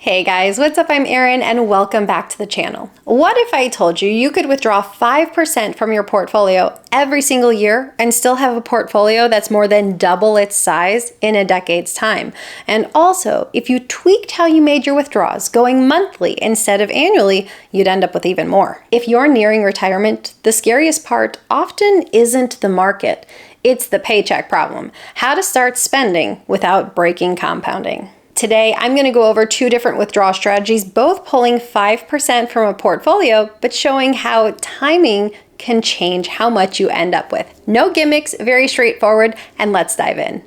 Hey guys, what's up? I'm Erin and welcome back to the channel. What if I told you you could withdraw 5% from your portfolio every single year and still have a portfolio that's more than double its size in a decade's time? And also, if you tweaked how you made your withdrawals, going monthly instead of annually, you'd end up with even more. If you're nearing retirement, the scariest part often isn't the market, it's the paycheck problem. How to start spending without breaking compounding. Today, I'm going to go over two different withdrawal strategies, both pulling 5% from a portfolio, but showing how timing can change how much you end up with. No gimmicks, very straightforward, and let's dive in.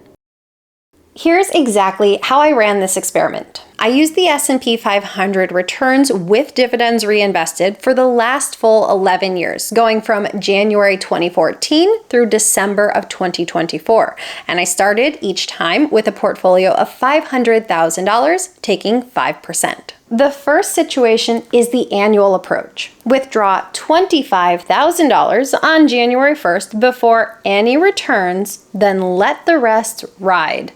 Here's exactly how I ran this experiment. I used the S&P 500 returns with dividends reinvested for the last full 11 years, going from January 2014 through December of 2024. And I started each time with a portfolio of $500,000, taking 5%. The first situation is the annual approach. Withdraw $25,000 on January 1st before any returns, then let the rest ride.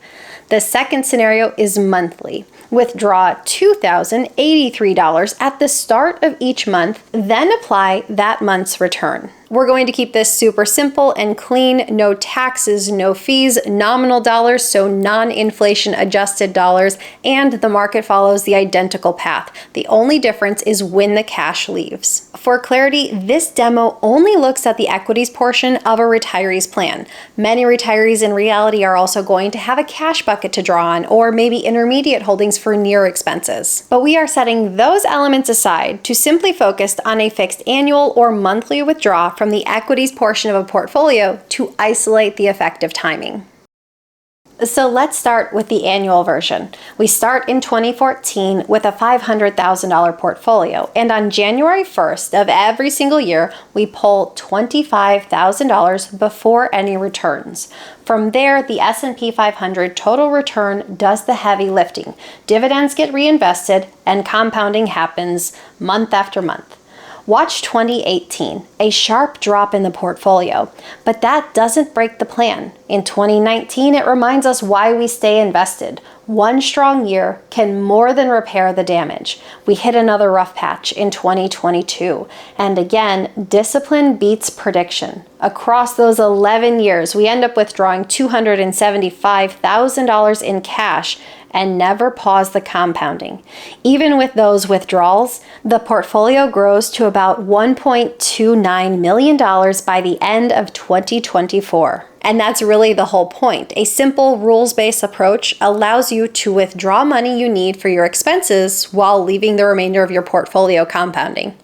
The second scenario is monthly. Withdraw $2,083 at the start of each month, then apply that month's return. We're going to keep this super simple and clean, no taxes, no fees, nominal dollars, so non-inflation adjusted dollars, and the market follows the identical path. The only difference is when the cash leaves. For clarity, this demo only looks at the equities portion of a retiree's plan. Many retirees in reality are also going to have a cash bucket to draw on, or maybe intermediate holdings for near expenses. But we are setting those elements aside to simply focus on a fixed annual or monthly withdrawal from the equities portion of a portfolio to isolate the effective timing. So let's start with the annual version. We start in 2014 with a $500,000 portfolio, and on January 1st of every single year, we pull $25,000 before any returns. From there, the S&P 500 total return does the heavy lifting. Dividends get reinvested, and compounding happens month after month. Watch 2018, a sharp drop in the portfolio, but that doesn't break the plan. In 2019, it reminds us why we stay invested. One strong year can more than repair the damage. We hit another rough patch in 2022. And again, discipline beats prediction. Across those 11 years, we end up withdrawing $275,000 in cash and never pause the compounding. Even with those withdrawals, the portfolio grows to about $1.29 million by the end of 2024. And that's really the whole point. A simple rules-based approach allows you to withdraw money you need for your expenses while leaving the remainder of your portfolio compounding.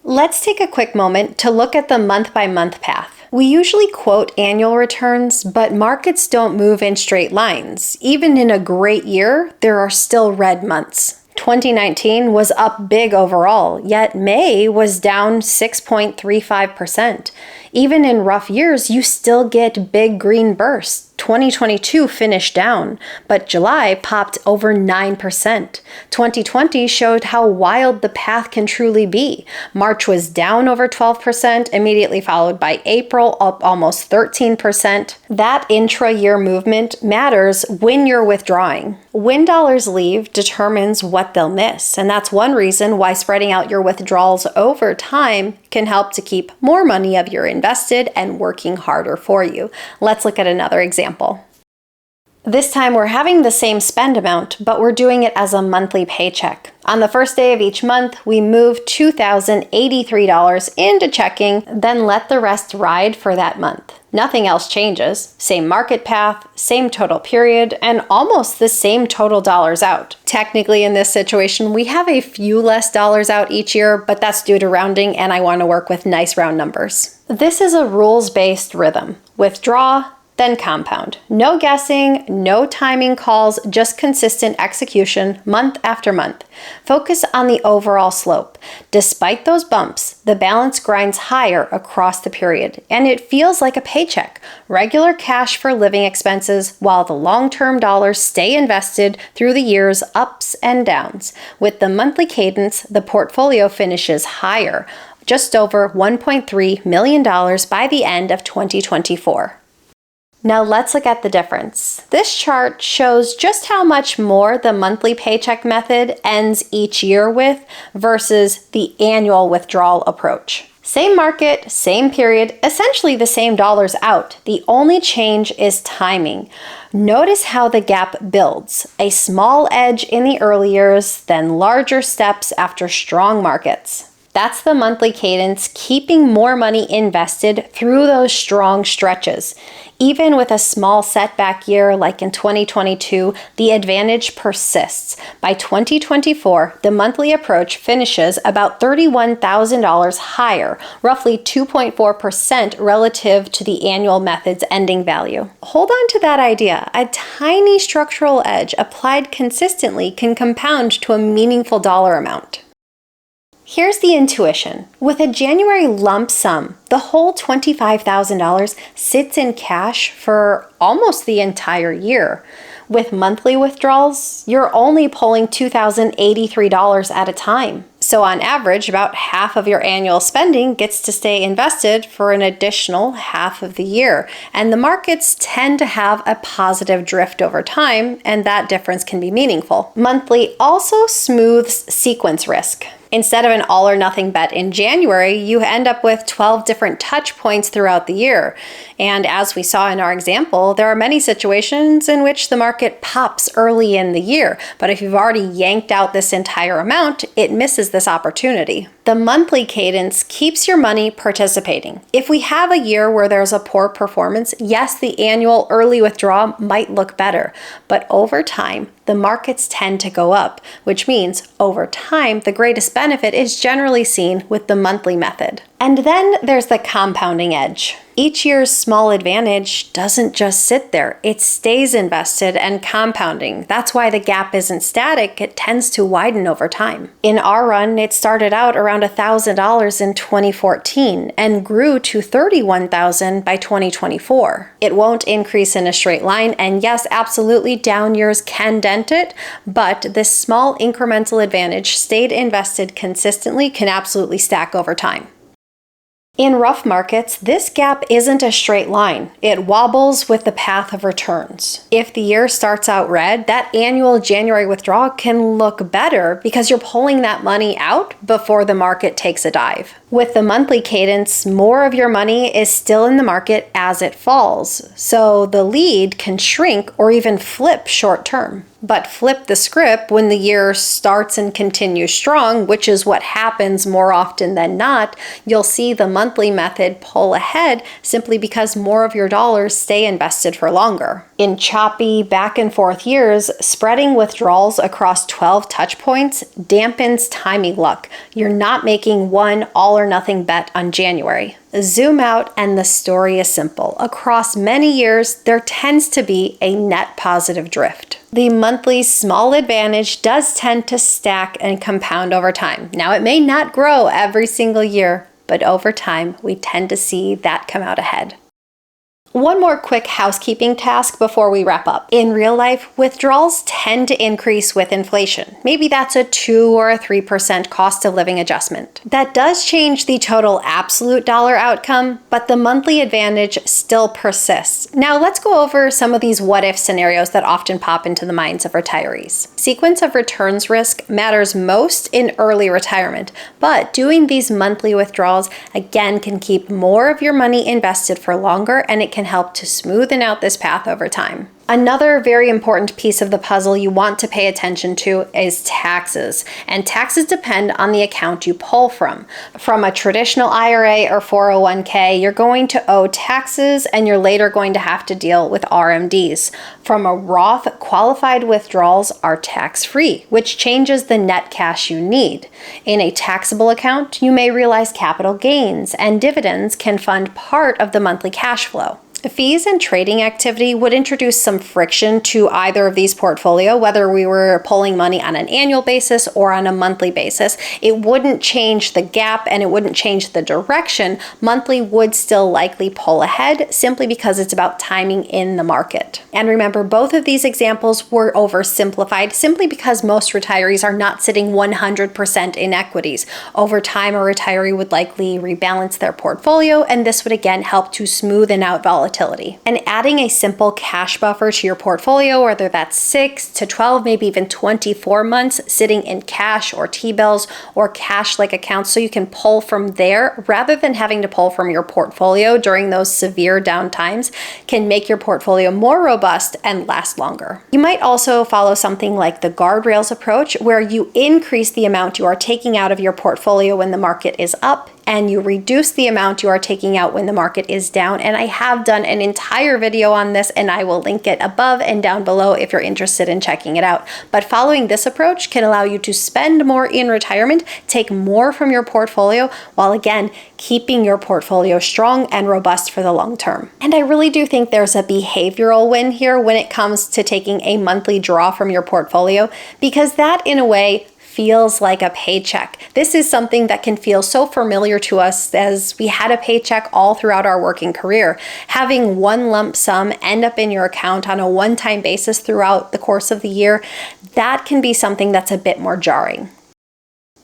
Let's take a quick moment to look at the month-by-month path. We usually quote annual returns, but markets don't move in straight lines. Even in a great year, there are still red months. 2019 was up big overall, yet May was down 6.35%. Even in rough years, you still get big green bursts. 2022 finished down, but July popped over 9%. 2020 showed how wild the path can truly be. March was down over 12%, immediately followed by April up almost 13%. That intra-year movement matters when you're withdrawing. When dollars leave determines what they'll miss, and that's one reason why spreading out your withdrawals over time can help to keep more money of your invested and working harder for you. Let's look at another example. This time we're having the same spend amount, but we're doing it as a monthly paycheck. On the first day of each month, we move $2,083 into checking, then let the rest ride for that month. Nothing else changes. Same market path, same total period, and almost the same total dollars out. Technically, in this situation, we have a few less dollars out each year, but that's due to rounding, and I want to work with nice round numbers. This is a rules-based rhythm. Withdraw, then compound. No guessing, no timing calls, just consistent execution month after month. Focus on the overall slope. Despite those bumps, the balance grinds higher across the period, and it feels like a paycheck. Regular cash for living expenses, while the long-term dollars stay invested through the year's ups and downs. With the monthly cadence, the portfolio finishes higher, just over $1.3 million by the end of 2024. Now let's look at the difference. This chart shows just how much more the monthly paycheck method ends each year with versus the annual withdrawal approach. Same market, same period, essentially the same dollars out. The only change is timing. Notice how the gap builds. A small edge in the early years, then larger steps after strong markets. That's the monthly cadence, keeping more money invested through those strong stretches. Even with a small setback year like in 2022, the advantage persists. By 2024, the monthly approach finishes about $31,000 higher, roughly 2.4% relative to the annual method's ending value. Hold on to that idea. A tiny structural edge applied consistently can compound to a meaningful dollar amount. Here's the intuition. With a January lump sum, the whole $25,000 sits in cash for almost the entire year. With monthly withdrawals, you're only pulling $2,083 at a time. So on average, about half of your annual spending gets to stay invested for an additional half of the year. And the markets tend to have a positive drift over time, and that difference can be meaningful. Monthly also smooths sequence risk. Instead of an all or nothing bet in January, you end up with 12 different touch points throughout the year. And as we saw in our example, there are many situations in which the market pops early in the year. But if you've already yanked out this entire amount, it misses this opportunity. The monthly cadence keeps your money participating. If we have a year where there's a poor performance, yes, the annual early withdrawal might look better. But over time, the markets tend to go up, which means over time, the greatest benefit is generally seen with the monthly method. And then there's the compounding edge. Each year's small advantage doesn't just sit there. It stays invested and compounding. That's why the gap isn't static. It tends to widen over time. In our run, it started out around $1,000 in 2014 and grew to $31,000 by 2024. It won't increase in a straight line, and yes, absolutely, down years can dent it, but this small incremental advantage stayed invested consistently can absolutely stack over time. In rough markets, this gap isn't a straight line. It wobbles with the path of returns. If the year starts out red, that annual January withdrawal can look better because you're pulling that money out before the market takes a dive. With the monthly cadence, more of your money is still in the market as it falls, so the lead can shrink or even flip short term. But flip the script when the year starts and continues strong, which is what happens more often than not, you'll see the monthly method pull ahead simply because more of your dollars stay invested for longer. In choppy back and forth years, spreading withdrawals across 12 touch points dampens timing luck. You're not making one all or nothing bet on January. Zoom out and the story is simple. Across many years, there tends to be a net positive drift. The monthly small advantage does tend to stack and compound over time. Now, it may not grow every single year, but over time, we tend to see that come out ahead. One more quick housekeeping task before we wrap up. In real life, withdrawals tend to increase with inflation. Maybe that's a 2 or a 3% cost of living adjustment. That does change the total absolute dollar outcome, but the monthly advantage still persists. Now let's go over some of these what-if scenarios that often pop into the minds of retirees. Sequence of returns risk matters most in early retirement, but doing these monthly withdrawals again can keep more of your money invested for longer, and it can help to smoothen out this path over time. Another very important piece of the puzzle you want to pay attention to is taxes. And taxes depend on the account you pull from. From a traditional IRA or 401k, you're going to owe taxes and you're later going to have to deal with RMDs. From a Roth, qualified withdrawals are tax-free, which changes the net cash you need. In a taxable account, you may realize capital gains, and dividends can fund part of the monthly cash flow. Fees and trading activity would introduce some friction to either of these portfolio, whether we were pulling money on an annual basis or on a monthly basis. It wouldn't change the gap and it wouldn't change the direction. Monthly would still likely pull ahead simply because it's about timing in the market. And remember, both of these examples were oversimplified simply because most retirees are not sitting 100% in equities. Over time, a retiree would likely rebalance their portfolio, and this would again help to smoothen out volatility volatility. And adding a simple cash buffer to your portfolio, whether that's 6 to 12, maybe even 24 months sitting in cash or T-bills or cash-like accounts so you can pull from there rather than having to pull from your portfolio during those severe down times, can make your portfolio more robust and last longer. You might also follow something like the guardrails approach, where you increase the amount you are taking out of your portfolio when the market is up, and you reduce the amount you are taking out when the market is down. And I have done an entire video on this, and I will link it above and down below if you're interested in checking it out. But following this approach can allow you to spend more in retirement, take more from your portfolio, while again, keeping your portfolio strong and robust for the long term. And I really do think there's a behavioral win here when it comes to taking a monthly draw from your portfolio, because that in a way feels like a paycheck. This is something that can feel so familiar to us as we had a paycheck all throughout our working career. Having one lump sum end up in your account on a one-time basis throughout the course of the year, that can be something that's a bit more jarring.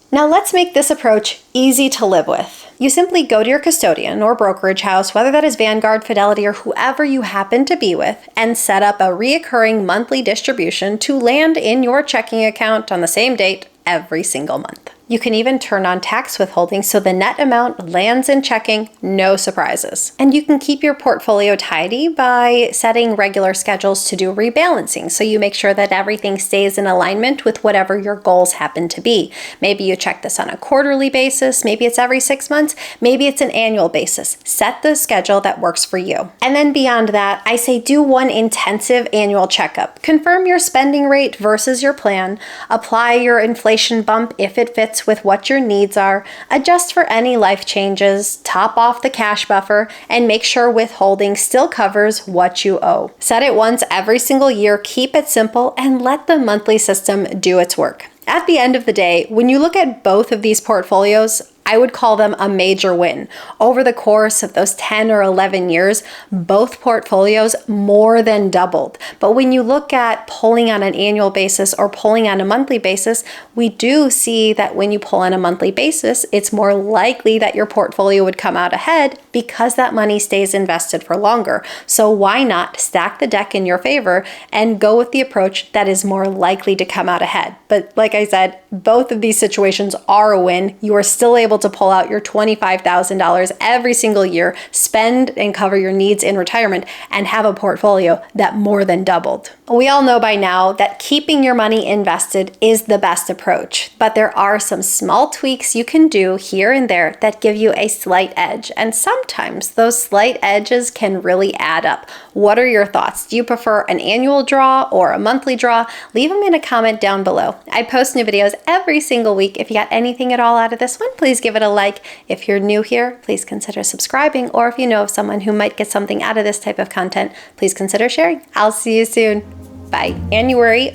Now let's make this approach easy to live with. You simply go to your custodian or brokerage house, whether that is Vanguard, Fidelity, or whoever you happen to be with, and set up a reoccurring monthly distribution to land in your checking account on the same date every single month. You can even turn on tax withholding so the net amount lands in checking, no surprises. And you can keep your portfolio tidy by setting regular schedules to do rebalancing, so you make sure that everything stays in alignment with whatever your goals happen to be. Maybe you check this on a quarterly basis, maybe it's every 6 months, maybe it's an annual basis. Set the schedule that works for you. And then beyond that, I say do one intensive annual checkup. Confirm your spending rate versus your plan, apply your inflation bump if it fits with what your needs are, adjust for any life changes, top off the cash buffer, and make sure withholding still covers what you owe. Set it once every single year, keep it simple, and let the monthly system do its work. At the end of the day, when you look at both of these portfolios, I would call them a major win. Over the course of those 10 or 11 years, both portfolios more than doubled. But when you look at pulling on an annual basis or pulling on a monthly basis, we do see that when you pull on a monthly basis, it's more likely that your portfolio would come out ahead because that money stays invested for longer. So why not stack the deck in your favor and go with the approach that is more likely to come out ahead? But like I said, both of these situations are a win. You are still able to pull out your $25,000 every single year, spend and cover your needs in retirement, and have a portfolio that more than doubled. We all know by now that keeping your money invested is the best approach, but there are some small tweaks you can do here and there that give you a slight edge, and sometimes those slight edges can really add up. What are your thoughts? Do you prefer an annual draw or a monthly draw? Leave them in a comment down below. I post new videos every single week. If you got anything at all out of this one, please give it a like. If you're new here, please consider subscribing, or if you know of someone who might get something out of this type of content, please consider sharing. I'll see you soon. Bye. January,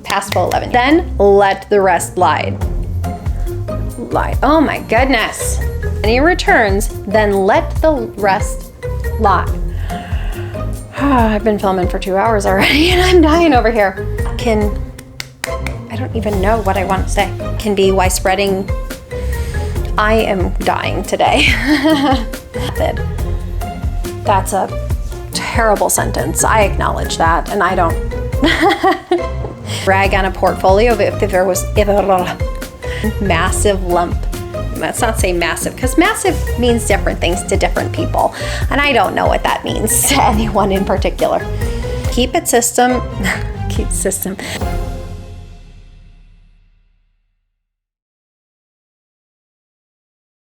past full 11. Then let the rest lie. Oh my goodness. Any returns, then let the rest lie. I've been filming for 2 hours already and I'm dying over here. I don't even know what I want to say. Can be why spreading. I am dying today. That's a terrible sentence. I acknowledge that, and I don't brag on a portfolio if there was massive lump. Let's not say massive, because massive means different things to different people, and I don't know what that means to anyone in particular. Keep it system.